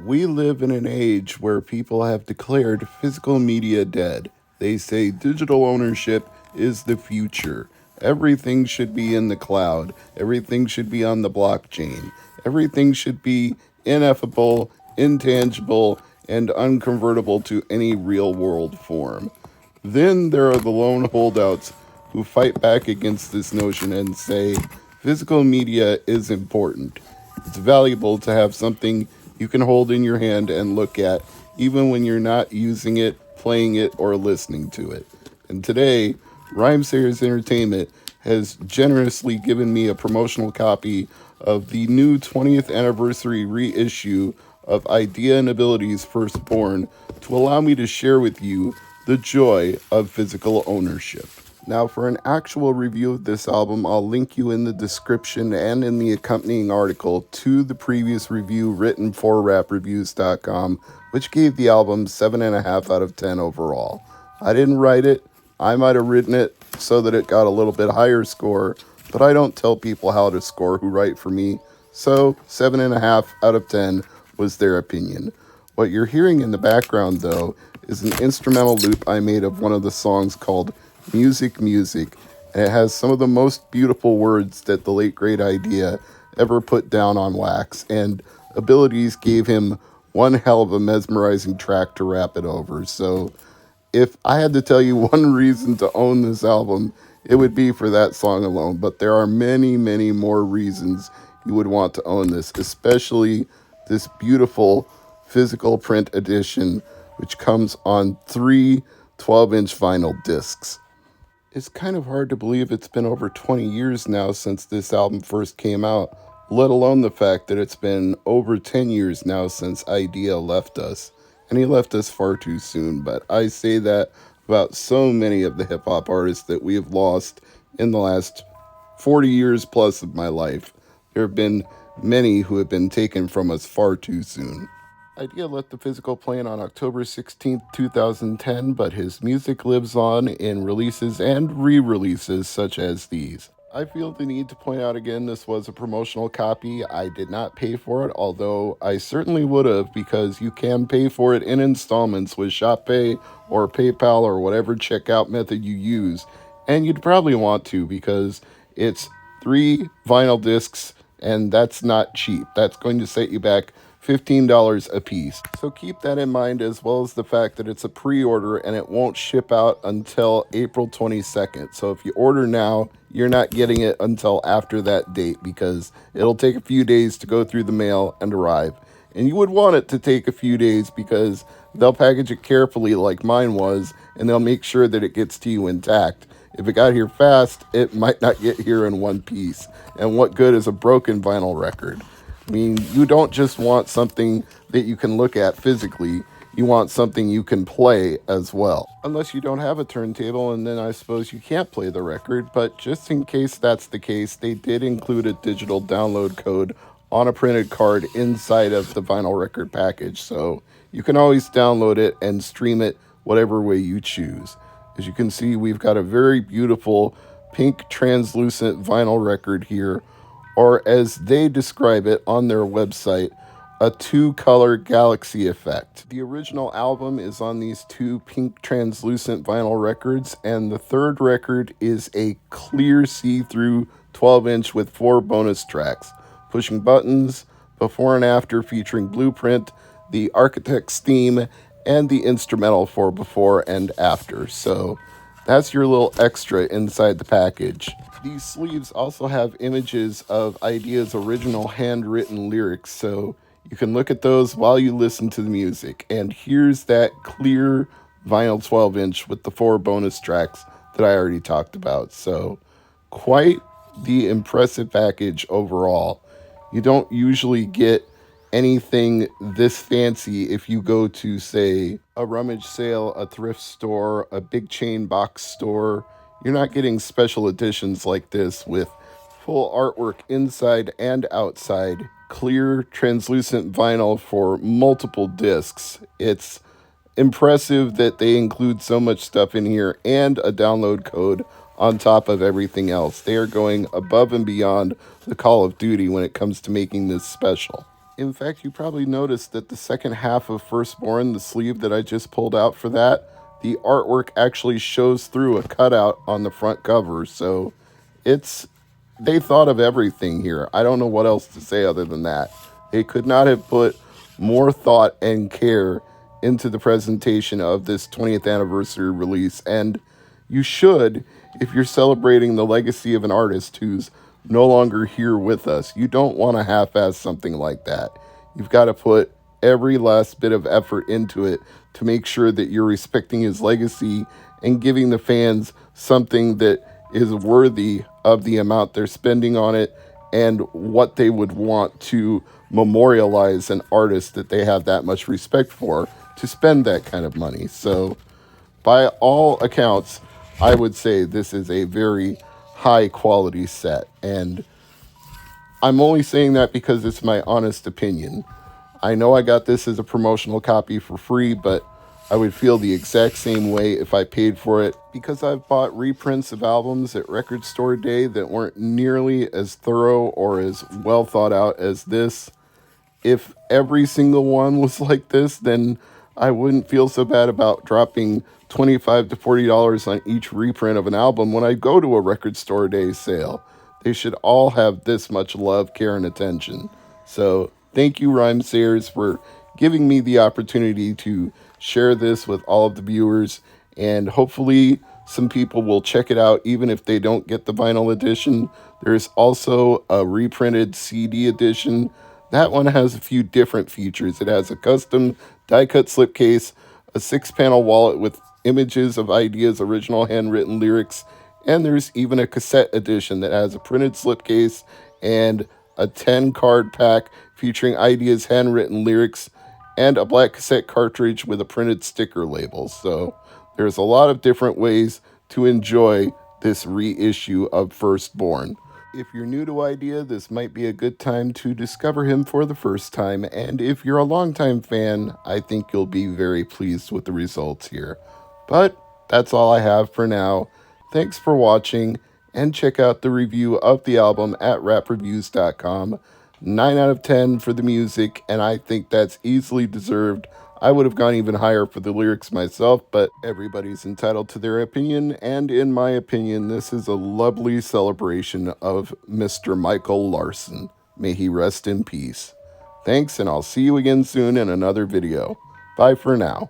We live in an age where people have declared physical media dead. They say digital ownership is the future. Everything should be in the cloud. Everything should be on the blockchain. Everything should be ineffable, intangible, and unconvertible to any real world form. Then there are the lone holdouts who fight back against this notion and say physical media is important. It's valuable to have something you can hold in your hand and look at, even when you're not using it, playing it, or listening to it. And today, Rhymesayers Entertainment has generously given me a promotional copy of the new 20th anniversary reissue of Eyedea and Ability's Firstborn to allow me to share with you the joy of physical ownership. Now, for an actual review of this album, I'll link you in the description and in the accompanying article to the previous review written for rapreviews.com, which gave the album 7.5 out of 10 overall. I didn't write it. I might have written it so that it got a little bit higher score, but I don't tell people how to score who write for me, so 7.5 out of 10 was their opinion. What you're hearing in the background, though, is an instrumental loop I made of one of the songs called Music, Music, and it has some of the most beautiful words that the late great Eyedea ever put down on wax, and Abilities gave him one hell of a mesmerizing track to rap it over. So if I had to tell you one reason to own this album, it would be for that song alone, but there are many, many more reasons you would want to own this, especially this beautiful physical print edition, which comes on 3 12-inch vinyl discs. It's kind of hard to believe it's been over 20 years now since this album first came out, let alone the fact that it's been over 10 years now since Eyedea left us. And he left us far too soon, but I say that about so many of the hip-hop artists that we have lost in the last 40 years plus of my life. There have been many who have been taken from us far too soon. Eyedea left the physical plane on October 16th, 2010, but his music lives on in releases and re-releases such as these. I feel the need to point out again this was a promotional copy. I did not pay for it, although I certainly would have, because you can pay for it in installments with ShopPay or PayPal or whatever checkout method you use. And you'd probably want to, because it's 3 vinyl discs, and that's not cheap. That's going to set you back $15 a piece. So keep that in mind, as well as the fact that it's a pre-order and it won't ship out until April 22nd. So if you order now, you're not getting it until after that date, because it'll take a few days to go through the mail and arrive. And you would want it to take a few days because they'll package it carefully like mine was, and they'll make sure that it gets to you intact. If it got here fast, it might not get here in one piece. And what good is a broken vinyl record? I mean, you don't just want something that you can look at physically, you want something you can play as well. Unless you don't have a turntable, and then I suppose you can't play the record, but just in case that's the case, they did include a digital download code on a printed card inside of the vinyl record package, so you can always download it and stream it whatever way you choose. As you can see, we've got a very beautiful pink translucent vinyl record here, or as they describe it on their website, a 2-color galaxy effect. The original album is on these 2 pink translucent vinyl records, and the third record is a clear see-through 12-inch with 4 bonus tracks: Pushing Buttons, Before and After featuring Blueprint, the Architect's Theme, and the instrumental for Before and After. So that's your little extra inside the package. These sleeves also have images of Eyedea's original handwritten lyrics, so you can look at those while you listen to the music. And here's that clear vinyl 12-inch with the 4 bonus tracks that I already talked about. So quite the impressive package overall. You don't usually get anything this fancy if you go to, say, a rummage sale, a thrift store, a big chain box store. You're not getting special editions like this with full artwork inside and outside, clear translucent vinyl for multiple discs. It's impressive that they include so much stuff in here and a download code on top of everything else. They are going above and beyond the Call of Duty when it comes to making this special. In fact, you probably noticed that the second half of Firstborn, the sleeve that I just pulled out for that, the artwork actually shows through a cutout on the front cover. So it's they thought of everything here. I don't know what else to say other than that. They could not have put more thought and care into the presentation of this 20th anniversary release. And you should, if you're celebrating the legacy of an artist who's no longer here with us. You don't want to half-ass something like that. You've got to put every last bit of effort into it to make sure that you're respecting his legacy and giving the fans something that is worthy of the amount they're spending on it and what they would want to memorialize an artist that they have that much respect for to spend that kind of money. So, by all accounts, I would say this is a very high quality set. And I'm only saying that because it's my honest opinion. I know I got this as a promotional copy for free, but I would feel the exact same way if I paid for it because I've bought reprints of albums at Record Store Day that weren't nearly as thorough or as well thought out as this. If every single one was like this, then I wouldn't feel so bad about dropping $25 to $40 on each reprint of an album when I go to a Record Store Day sale. They should all have this much love, care, and attention. So thank you, Rhyme Sayers, for giving me the opportunity to share this with all of the viewers, and hopefully some people will check it out even if they don't get the vinyl edition. There's also a reprinted CD edition. That one has a few different features. It has a custom die-cut slipcase, a 6-panel wallet with images of Eyedea's original handwritten lyrics, and there's even a cassette edition that has a printed slipcase and a 10-card pack featuring Eyedea handwritten lyrics and a black cassette cartridge with a printed sticker label. So there's a lot of different ways to enjoy this reissue of Firstborn. If you're new to Eyedea, this might be a good time to discover him for the first time, and if you're a longtime fan, I think you'll be very pleased with the results here. But that's all I have for now. Thanks for watching, and check out the review of the album at rapreviews.com. 9 out of 10 for the music, and I think that's easily deserved. I would have gone even higher for the lyrics myself, but everybody's entitled to their opinion, and in my opinion, this is a lovely celebration of Mr. Michael Larson. May he rest in peace. Thanks, and I'll see you again soon in another video. Bye for now.